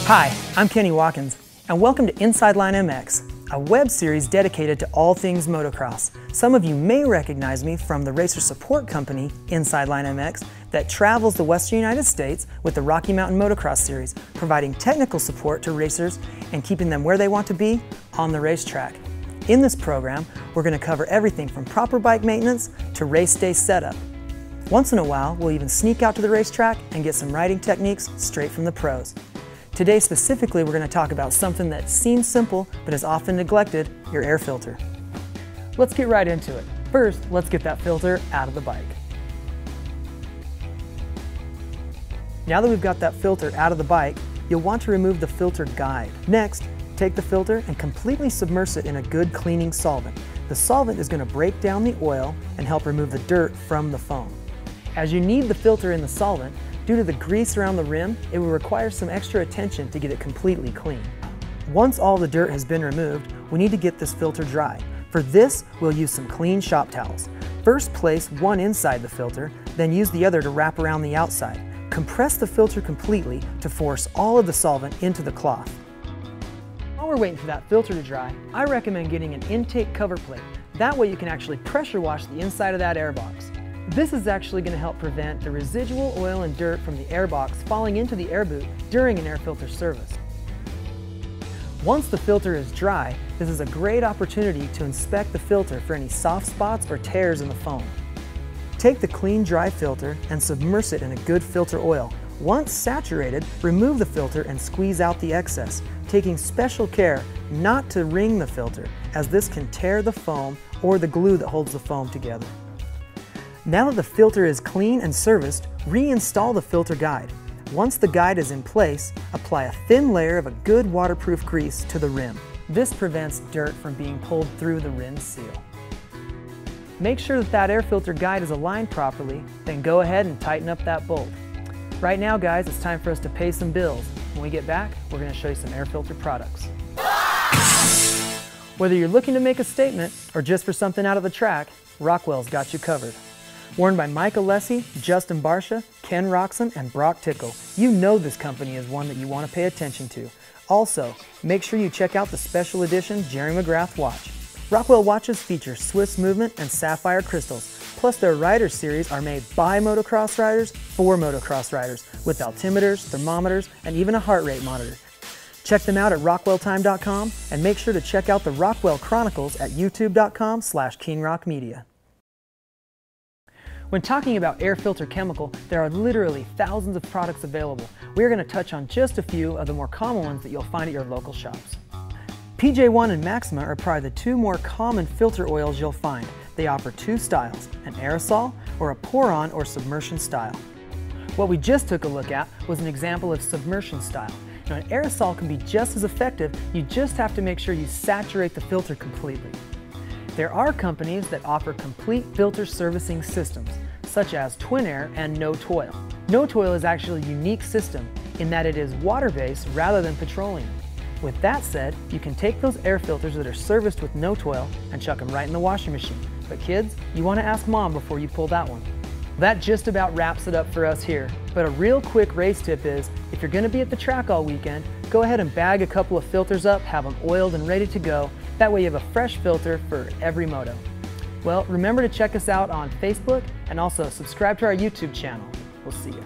Hi, I'm Kenny Watkins, and welcome to Inside Line MX, a web series dedicated to all things motocross. Some of you may recognize me from the racer support company Inside Line MX that travels the Western United States with the Rocky Mountain Motocross Series, providing technical support to racers and keeping them where they want to be on the racetrack. In this program, we're going to cover everything from proper bike maintenance to race day setup. Once in a while, we'll even sneak out to the racetrack and get some riding techniques straight from the pros. Today specifically, we're going to talk about something that seems simple but is often neglected, your air filter. Let's get right into it. First, let's get that filter out of the bike. Now that we've got that filter out of the bike, you'll want to remove the filter guide. Next, take the filter and completely submerge it in a good cleaning solvent. The solvent is going to break down the oil and help remove the dirt from the foam. As you knead the filter in the solvent, due to the grease around the rim, it will require some extra attention to get it completely clean. Once all the dirt has been removed, we need to get this filter dry. For this, we'll use some clean shop towels. First, place one inside the filter, then use the other to wrap around the outside. Compress the filter completely to force all of the solvent into the cloth. While we're waiting for that filter to dry, I recommend getting an intake cover plate. That way you can actually pressure wash the inside of that air box. This is actually going to help prevent the residual oil and dirt from the air box falling into the air boot during an air filter service. Once the filter is dry, this is a great opportunity to inspect the filter for any soft spots or tears in the foam. Take the clean, dry filter and submerge it in a good filter oil. Once saturated, remove the filter and squeeze out the excess, taking special care not to wring the filter, as this can tear the foam or the glue that holds the foam together. Now that the filter is clean and serviced, reinstall the filter guide. Once the guide is in place, apply a thin layer of a good waterproof grease to the rim. This prevents dirt from being pulled through the rim seal. Make sure that air filter guide is aligned properly, then go ahead and tighten up that bolt. Right now, guys, it's time for us to pay some bills. When we get back, we're going to show you some air filter products. Whether you're looking to make a statement or just for something out of the track, Rockwell's got you covered. Worn by Mike Alessi, Justin Barcia, Ken Roxon, and Brock Tickle, you know this company is one that you want to pay attention to. Also, make sure you check out the special edition Jerry McGrath watch. Rockwell watches feature Swiss movement and sapphire crystals, plus their rider series are made by motocross riders for motocross riders, with altimeters, thermometers, and even a heart rate monitor. Check them out at rockwelltime.com and make sure to check out the Rockwell Chronicles at youtube.com/KingRockMedia. When talking about air filter chemical, there are literally thousands of products available. We're going to touch on just a few of the more common ones that you'll find at your local shops. PJ1 and Maxima are probably the two more common filter oils you'll find. They offer two styles, an aerosol or a pour-on or submersion style. What we just took a look at was an example of submersion style. Now, an aerosol can be just as effective, you just have to make sure you saturate the filter completely. There are companies that offer complete filter servicing systems, such as Twin Air and No Toil. No Toil is actually a unique system in that it is water-based rather than petroleum. With that said, you can take those air filters that are serviced with No Toil and chuck them right in the washing machine. But kids, you want to ask mom before you pull that one. That just about wraps it up for us here. But a real quick race tip is, if you're going to be at the track all weekend, go ahead and bag a couple of filters up, have them oiled and ready to go. That way you have a fresh filter for every moto. Well, remember to check us out on Facebook and also subscribe to our YouTube channel. We'll see you.